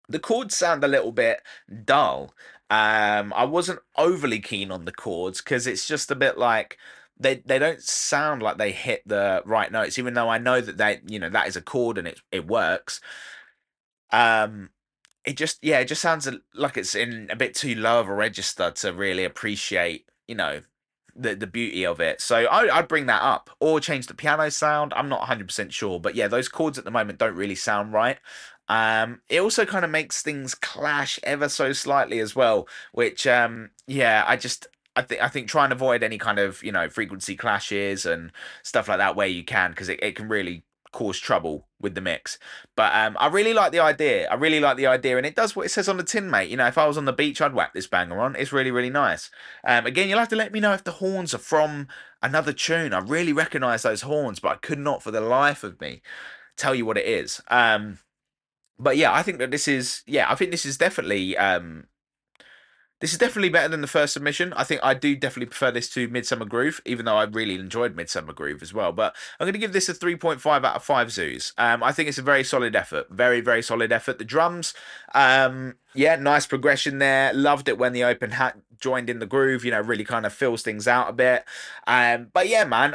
The chords sound a little bit dull. I wasn't overly keen on the chords because it's just a bit like they don't sound like they hit the right notes, even though I know that that is a chord and it works. Um, it just sounds like it's in a bit too low of a register to really appreciate, the beauty of it. So I'd bring that up or change the piano sound. I'm not 100% sure, but yeah, those chords at the moment don't really sound right. It also kind of makes things clash ever so slightly as well, which yeah, I think try and avoid any kind of frequency clashes and stuff like that where you can, because it can really cause trouble with the mix. But I really like the idea. I really like the idea, and it does what it says on the tin, mate. If I was on the beach, I'd whack this banger on. It's really, really nice. Again, you'll have to let me know if the horns are from another tune. I really recognise those horns, but I could not for the life of me tell you what it is. But yeah, I think that I think this is definitely better than the first submission. I think I do definitely prefer this to Midsummer Groove, even though I really enjoyed Midsummer Groove as well. But I'm going to give this a 3.5 out of 5 zoos. I think it's a very solid effort. Very, very solid effort. The drums, yeah, nice progression there. Loved it when the open hat joined in the groove, really kind of fills things out a bit. But yeah, man,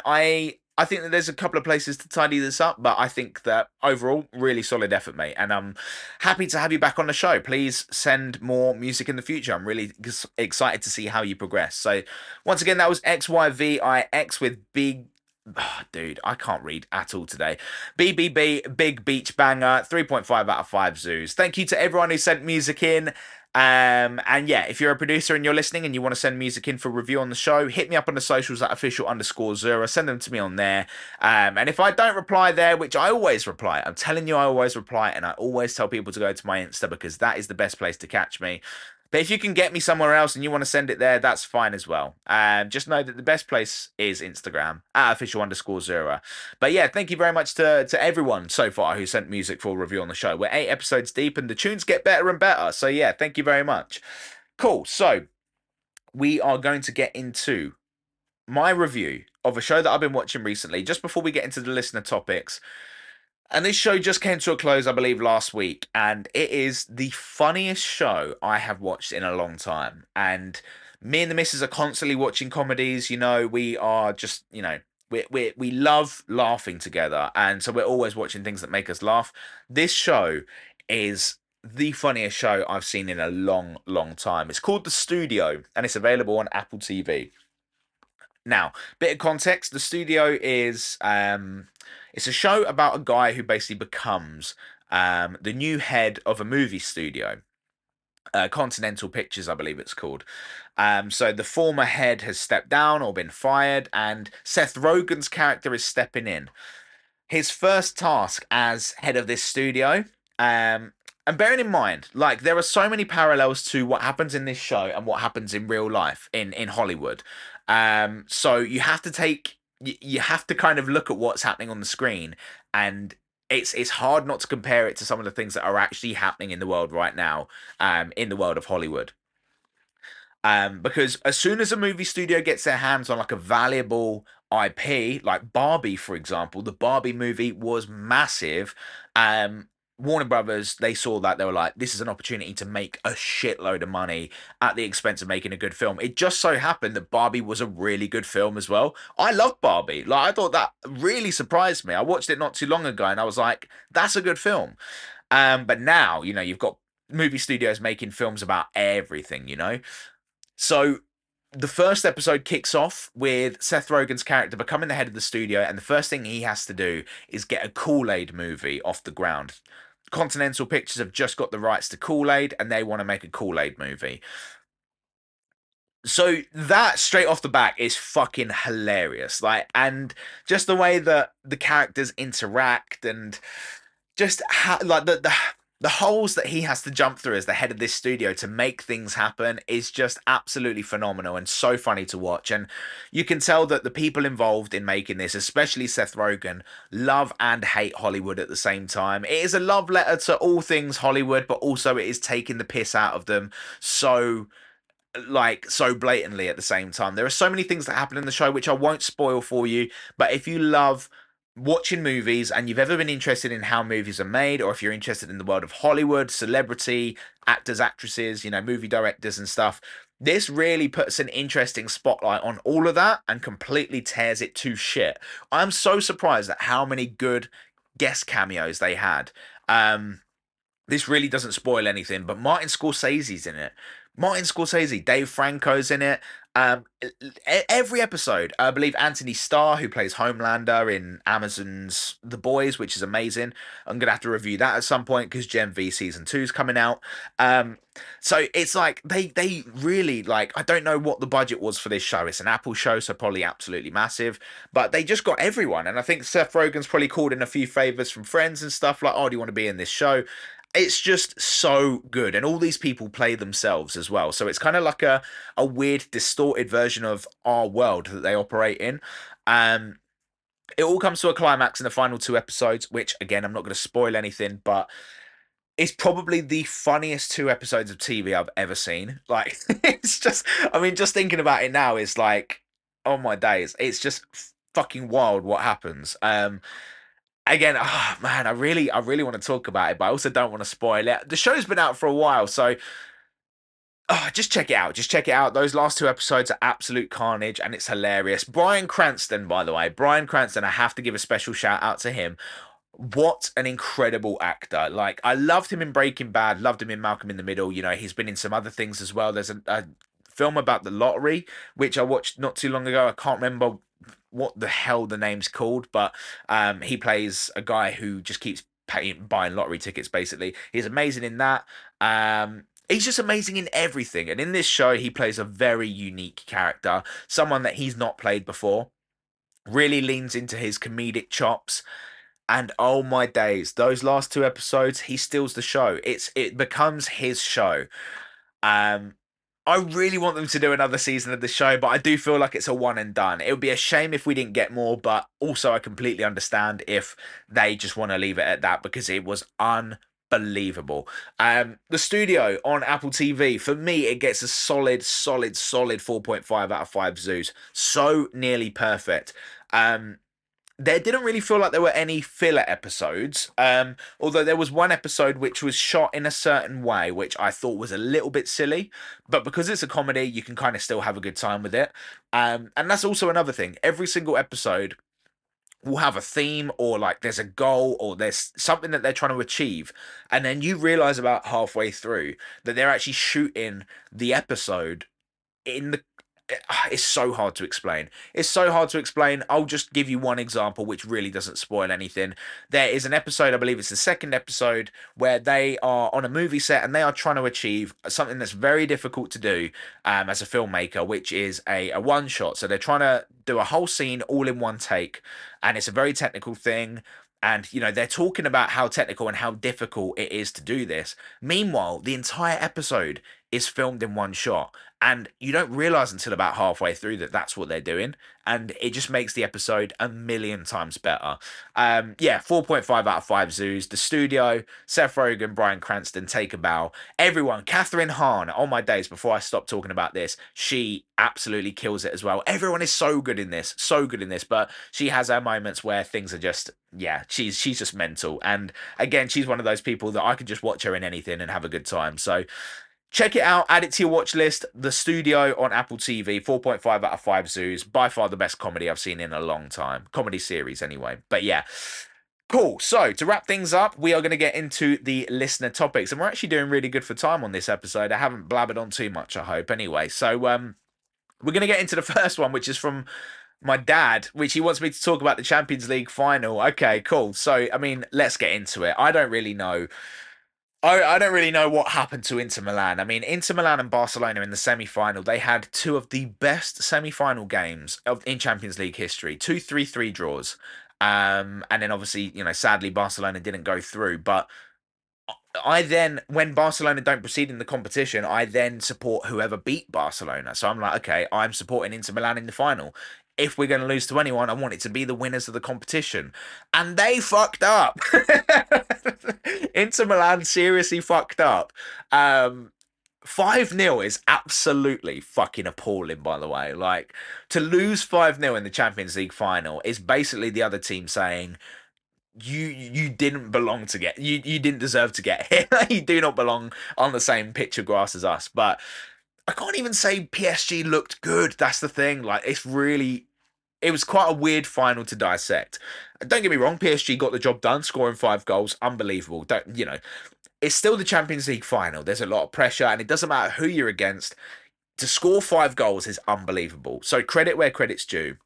I think that there's a couple of places to tidy this up, but I think that overall, really solid effort, mate. And I'm happy to have you back on the show. Please send more music in the future. I'm really excited to see how you progress. So, once again, that was XYVIX with Big. Oh, dude, I can't read at all today. BBB, Big Beach Banger, 3.5 out of 5 zoos. Thank you to everyone who sent music in. And yeah, if you're a producer and you're listening and you want to send music in for review on the show, hit me up on the socials at official_Zurra. Send them to me on there. And if I don't reply there, which I always reply, I'm telling you, I always reply, and I always tell people to go to my Insta because that is the best place to catch me. But if you can get me somewhere else and you want to send it there, that's fine as well. Just know that the best place is Instagram at official_Zurra. But yeah, thank you very much to everyone so far who sent music for review on the show. We're 8 episodes deep and the tunes get better and better. So yeah, thank you very much. Cool. So we are going to get into my review of a show that I've been watching recently. Just before we get into the listener topics, and this show just came to a close, I believe, last week, and it is the funniest show I have watched in a long time. And me and the missus are constantly watching comedies. We are just, we love laughing together, and so we're always watching things that make us laugh. This show is the funniest show I've seen in a long, long time. It's called The Studio, and it's available on Apple TV. Now, bit of context: the studio is it's a show about a guy who basically becomes the new head of a movie studio, Continental Pictures, I believe it's called. So the former head has stepped down or been fired, and Seth Rogen's character is stepping in. His first task as head of this studio, and bearing in mind, like, there are so many parallels to what happens in this show and what happens in real life in Hollywood. So you have to kind of look at what's happening on the screen, and it's hard not to compare it to some of the things that are actually happening in the world right now, in the world of Hollywood. Because as soon as a movie studio gets their hands on like a valuable IP, like Barbie, for example, the Barbie movie was massive. Warner Brothers, they saw that, they were like, this is an opportunity to make a shitload of money at the expense of making a good film. It just so happened that Barbie was a really good film as well. I love Barbie. Like, I thought that really surprised me. I watched it not too long ago and I was like, that's a good film. But now, you've got movie studios making films about everything, So the first episode kicks off with Seth Rogen's character becoming the head of the studio, and the first thing he has to do is get a Kool-Aid movie off the ground. Continental Pictures have just got the rights to Kool-Aid, and they want to make a Kool-Aid movie. So that straight off the back is fucking hilarious. Like, and just the way that the characters interact, and just how, like, the holes that he has to jump through as the head of this studio to make things happen is just absolutely phenomenal and so funny to watch. And you can tell that the people involved in making this, especially Seth Rogen, love and hate Hollywood at the same time. It is a love letter to all things Hollywood, but also it is taking the piss out of them so, like, so blatantly at the same time. There are so many things that happen in the show which I won't spoil for you, but if you love watching movies and you've ever been interested in how movies are made, or if you're interested in the world of Hollywood, celebrity, actors, actresses, movie directors and stuff, this really puts an interesting spotlight on all of that and completely tears it to shit. I'm so surprised at how many good guest cameos they had. This really doesn't spoil anything, but Martin Scorsese's in it. Martin Scorsese, Dave Franco's in it. Every episode, I believe Anthony Starr, who plays Homelander in Amazon's The Boys, which is amazing. I'm gonna have to review that at some point because Gen V season 2 is coming out. So it's like they really, like, I don't know what the budget was for this show. It's an Apple show, so probably absolutely massive. But they just got everyone, and I think Seth Rogen's probably called in a few favors from friends and stuff like, "Oh, do you want to be in this show?" It's just so good, and all these people play themselves as well, so it's kind of like a weird distorted version of our world that they operate in. It all comes to a climax in the final two episodes, which again, I'm not going to spoil anything, but it's probably the funniest two episodes of TV I've ever seen. Like, it's just, I mean, just thinking about it now is like, oh my days, it's just fucking wild what happens. Again, oh man, I really want to talk about it, but I also don't want to spoil it. The show's been out for a while, so just check it out. Just check it out. Those last two episodes are absolute carnage, and it's hilarious. Bryan Cranston, by the way, Bryan Cranston, I have to give a special shout out to him. What an incredible actor. Like, I loved him in Breaking Bad, loved him in Malcolm in the Middle. He's been in some other things as well. There's a film about the lottery, which I watched not too long ago. I can't remember what the hell the name's called, but he plays a guy who just keeps buying lottery tickets, basically. He's amazing in that. He's just amazing in everything. And in this show, he plays a very unique character, someone that he's not played before. Really leans into his comedic chops. And oh my days, those last two episodes, he steals the show. It becomes his show. Um, I really want them to do another season of the show, but I do feel like it's a one and done. It would be a shame if we didn't get more, but also I completely understand if they just want to leave it at that because it was unbelievable. The studio on Apple TV, for me, it gets a solid 4.5 out of 5 zoos. So nearly perfect. There didn't really feel like there were any filler episodes. Although there was one episode which was shot in a certain way, which I thought was a little bit silly. But because it's a comedy, you can kind of still have a good time with it. And that's also another thing. Every single episode will have a theme, or like there's a goal, or there's something that they're trying to achieve. And then you realize about halfway through that they're actually shooting the episode in the it's so hard to explain. It's so hard to explain. I'll just give you one example, which really doesn't spoil anything. There is an episode, I believe it's the second episode, where they are on a movie set and they are trying to achieve something that's very difficult to do as a filmmaker, which is a one shot. So they're trying to do a whole scene all in one take, and it's a very technical thing. And, they're talking about how technical and how difficult it is to do this. Meanwhile, the entire episode is filmed in one shot. And you don't realize until about halfway through that that's what they're doing. And it just makes the episode a million times better. Yeah, 4.5 out of 5 zoos. The studio, Seth Rogen, Bryan Cranston, take a bow. Everyone, Catherine Hahn, on my days before I stop talking about this, she absolutely kills it as well. Everyone is so good in this, so good in this, but she has her moments where things are just, yeah, she's just mental. And again, she's one of those people that I could just watch her in anything and have a good time. So check it out, add it to your watch list. The Studio on Apple TV, 4.5 out of 5 zoos. By far the best comedy I've seen in a long time. Comedy series, anyway. But yeah. Cool. So to wrap things up, we are going to get into the listener topics. And we're actually doing really good for time on this episode. I haven't blabbered on too much, I hope. Anyway, so we're going to get into the first one, which is from my dad, which he wants me to talk about the Champions League final. Okay, cool. So, I mean, let's get into it. I don't really know. I don't really know what happened to Inter Milan. I mean, Inter Milan and Barcelona in the semi-final, they had two of the best semi-final games in Champions League history. Two 3-3 draws. And then obviously, sadly, Barcelona didn't go through. But I then, when Barcelona don't proceed in the competition, I then support whoever beat Barcelona. So I'm like, okay, I'm supporting Inter Milan in the final. If we're going to lose to anyone, I want it to be the winners of the competition. And they fucked up. Inter Milan seriously fucked up. 5-0 is absolutely fucking appalling, by the way. Like, to lose 5-0 in the Champions League final is basically the other team saying, you didn't belong to get you didn't deserve to get here. You do not belong on the same pitch of grass as us. But I can't even say PSG looked good. That's the thing. Like, it was quite a weird final to dissect. Don't get me wrong, PSG got the job done, scoring 5 goals, unbelievable. It's still the Champions League final. There's a lot of pressure, and it doesn't matter who you're against. To score 5 goals is unbelievable. So credit where credit's due.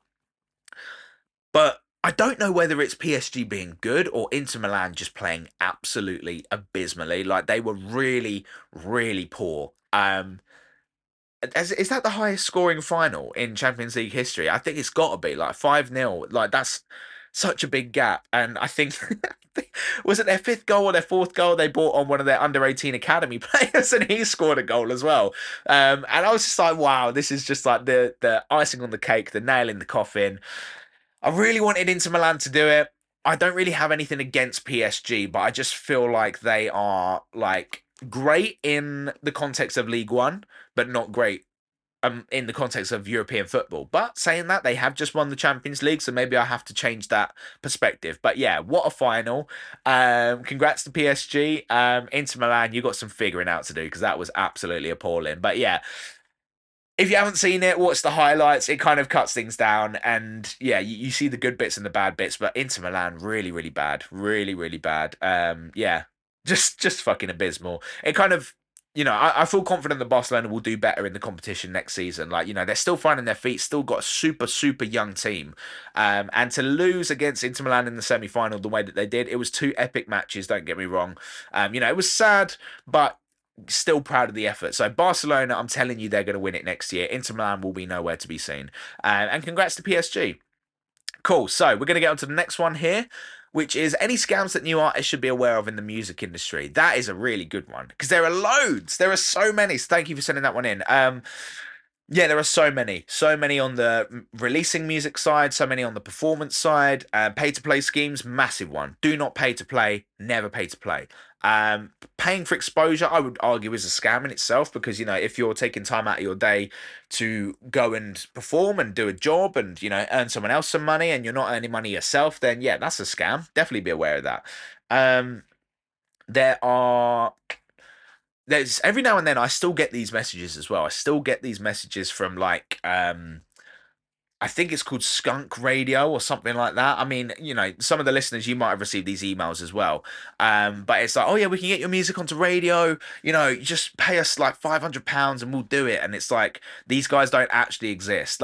But I don't know whether it's PSG being good or Inter Milan just playing absolutely abysmally. Like, they were really, really poor. Is that the highest scoring final in Champions League history? I think it's got to be like 5-0. Like, that's such a big gap. And I think, was it their fifth goal or their fourth goal? They brought on one of their under-18 academy players and he scored a goal as well. And I was just like, wow, this is just like the icing on the cake, the nail in the coffin. I really wanted Inter Milan to do it. I don't really have anything against PSG, but I just feel like they are like great in the context of League One, but not great in the context of European football. But saying that, they have just won the Champions League, so maybe I have to change that perspective. But yeah, what a final. Congrats to PSG. Inter Milan, you got some figuring out to do because that was absolutely appalling. But yeah, if you haven't seen it, watch the highlights. It kind of cuts things down, and yeah, you see the good bits and the bad bits. But Inter Milan, really, really bad, really, really bad. Yeah, just fucking abysmal. It kind of, I feel confident that Barcelona will do better in the competition next season. Like, they're still finding their feet, still got a super, super young team. And to lose against Inter Milan in the semi-final the way that they did, it was two epic matches. Don't get me wrong. It was sad, but still proud of the effort. So Barcelona, I'm telling you, they're going to win it next year. Inter Milan will be nowhere to be seen. And congrats to PSG. Cool. So we're going to get on to the next one here, which is any scams that new artists should be aware of in the music industry. That is a really good one because there are loads. There are so many. So thank you for sending that one in. Yeah, there are so many on the releasing music side, so many on the performance side. Pay to play schemes, massive one. Do not pay to play, never pay to play. Paying for exposure, I would argue, is a scam in itself because, if you're taking time out of your day to go and perform and do a job and, earn someone else some money and you're not earning money yourself, then yeah, that's a scam. Definitely be aware of that. There are there's every now and then I still get these messages as well. I still get these messages from like I think it's called Skunk Radio or something like that. I mean, some of the listeners, you might have received these emails as well. But it's like, oh yeah, we can get your music onto radio. You just pay us like £500 and we'll do it. And it's like, these guys don't actually exist.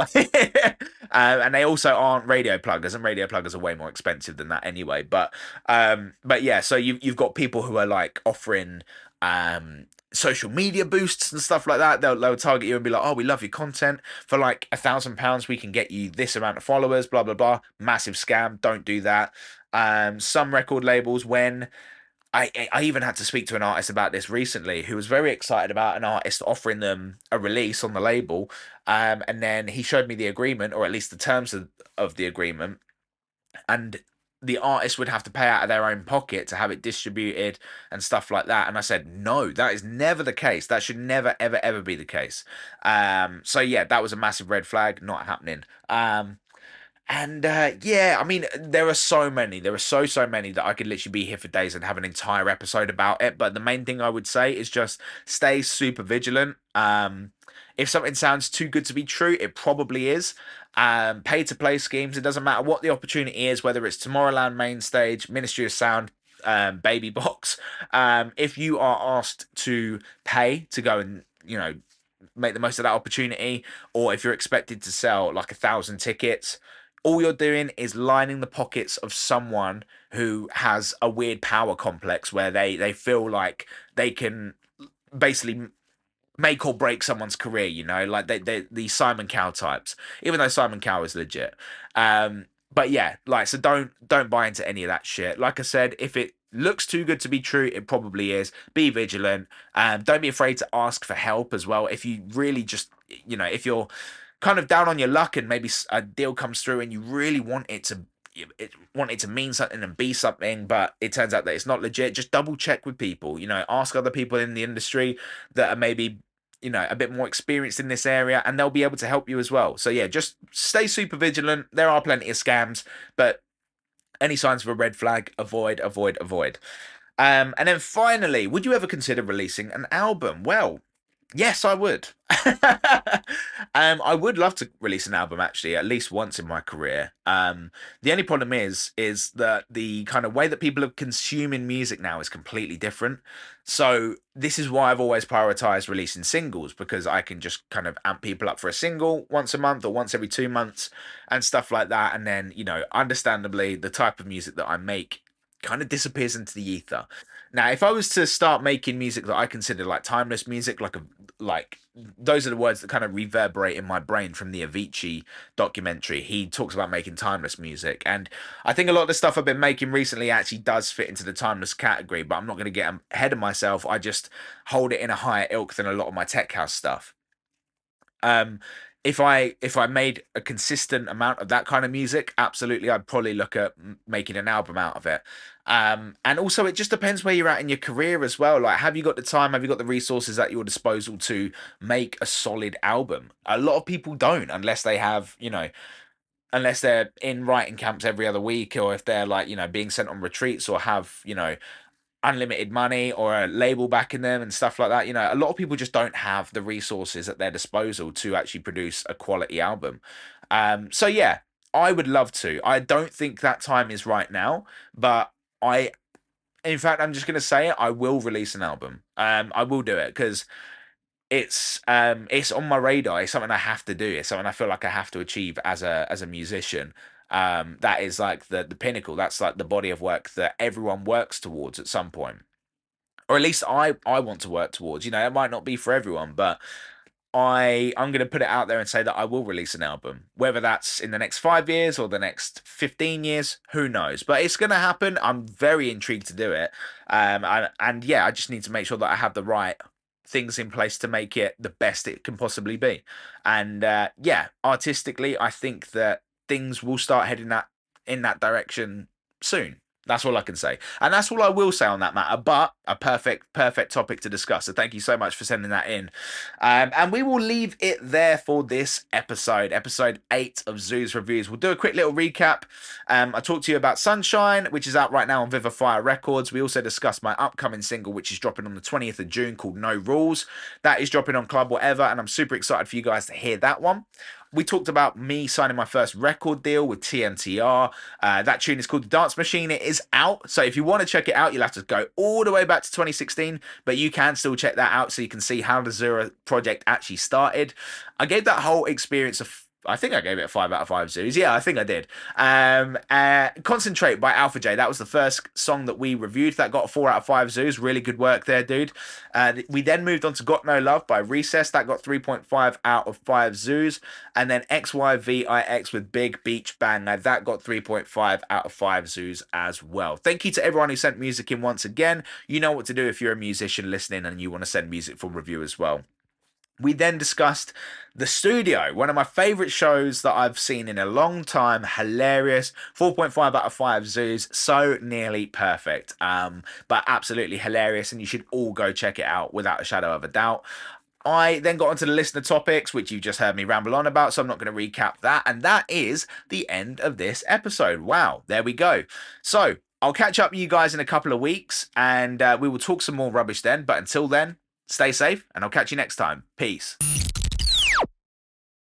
And they also aren't radio pluggers, and radio pluggers are way more expensive than that anyway. But yeah, so you've got people who are like offering social media boosts and stuff like that. They'll target you and be like, oh, we love your content. For like £1,000 we can get you this amount of followers, blah blah blah. Massive scam. Don't do that. Some record labels, when I even had to speak to an artist about this recently who was very excited about an artist offering them a release on the label. And then he showed me the agreement, or at least the terms of the agreement, and the artist would have to pay out of their own pocket to have it distributed and stuff like that. And I said, no, that is never the case. That should never, ever, ever be the case. So yeah, that was a massive red flag, not happening. And yeah, I mean, there are so many. There are so many that I could literally be here for days and have an entire episode about it. But the main thing I would say is just stay super vigilant. If something sounds too good to be true, it probably is. Pay to play schemes. It doesn't matter what the opportunity is, whether it's Tomorrowland main stage, Ministry of Sound, Baby Box. If you are asked to pay to go and make the most of that opportunity, or if you're expected to sell like 1,000 tickets, all you're doing is lining the pockets of someone who has a weird power complex where they feel like they can basically make or break someone's career, like the Simon Cowell types, even though Simon Cowell is legit. But yeah, like, so don't buy into any of that shit. Like I said, if it looks too good to be true, it probably is. Be vigilant. Don't be afraid to ask for help as well. If you really just, if you're kind of down on your luck and maybe a deal comes through and you really want it to mean something and be something, but it turns out that it's not legit, just double check with people. Ask other people in the industry that are maybe a bit more experienced in this area, and they'll be able to help you as well. So yeah, just stay super vigilant. There are plenty of scams, but any signs of a red flag, avoid, avoid, avoid. And then finally, would you ever consider releasing an album? Well, yes, I would. I would love to release an album actually, at least once in my career. The only problem is that the kind of way that people are consuming music now is completely different. So this is why I've always prioritized releasing singles, because I can just kind of amp people up for a single once a month or once every 2 months and stuff like that. And then, understandably, the type of music that I make kind of disappears into the ether. Now, if I was to start making music that I consider like timeless music, like those are the words that kind of reverberate in my brain from the Avicii documentary. He talks about making timeless music, and I think a lot of the stuff I've been making recently actually does fit into the timeless category. But I'm not going to get ahead of myself. I just hold it in a higher ilk than a lot of my tech house stuff. Um, if I made a consistent amount of that kind of music, absolutely, I'd probably look at making an album out of it. And also, it just depends where you're at in your career as well. Like, have you got the time? Have you got the resources at your disposal to make a solid album? A lot of people don't, unless they have, unless they're in writing camps every other week, or if they're like, being sent on retreats, or have, unlimited money or a label backing them and stuff like that. A lot of people just don't have the resources at their disposal to actually produce a quality album. So yeah, I would love to. I don't think that time is right now, but in fact, I'm just going to say it. I will release an album. I will do it because it's on my radar. It's something I have to do. It's something I feel like I have to achieve as a musician. That is like the pinnacle. That's like the body of work that everyone works towards at some point, or at least I want to work towards. It might not be for everyone, but I'm going to put it out there and say that I will release an album, whether that's in the next 5 years or the next 15 years, who knows? But it's going to happen. I'm very intrigued to do it. And yeah, I just need to make sure that I have the right things in place to make it the best it can possibly be. And yeah, artistically, I think that things will start heading in that direction soon. That's all I can say. And that's all I will say on that matter, but a perfect topic to discuss. So thank you so much for sending that in. And we will leave it there for this episode 8 of Zoo's Reviews. We'll do a quick little recap. I talked to you about Sunshine, which is out right now on Vivify Records. We also discussed my upcoming single, which is dropping on the 20th of June, called No Rules. That is dropping on Club Whatever, and I'm super excited for you guys to hear that one. We talked about me signing my first record deal with TNTR. That tune is called The Dance Machine. It is out. So if you want to check it out, you'll have to go all the way back to 2016. But you can still check that out so you can see how the Zurra project actually started. I gave that whole experience I think I gave it a 5 out of 5 zoos. Yeah, I think I did. Concentrate by Alphajay. That was the first song that we reviewed. That got a 4 out of 5 zoos. Really good work there, dude. We then moved on to Got No Love by Reecess. That got 3.5 out of 5 zoos. And then XYVIX with Big Beach Bang. Now that got 3.5 out of 5 zoos as well. Thank you to everyone who sent music in once again. You know what to do if you're a musician listening and you want to send music for review as well. We then discussed The Studio, one of my favourite shows that I've seen in a long time. Hilarious. 4.5 out of 5 zoos. So nearly perfect. But absolutely hilarious, and you should all go check it out without a shadow of a doubt. I then got onto the listener topics, which you just heard me ramble on about, so I'm not going to recap that. And that is the end of this episode. Wow, there we go. So I'll catch up with you guys in a couple of weeks, and we will talk some more rubbish then. But until then, stay safe, and I'll catch you next time. Peace.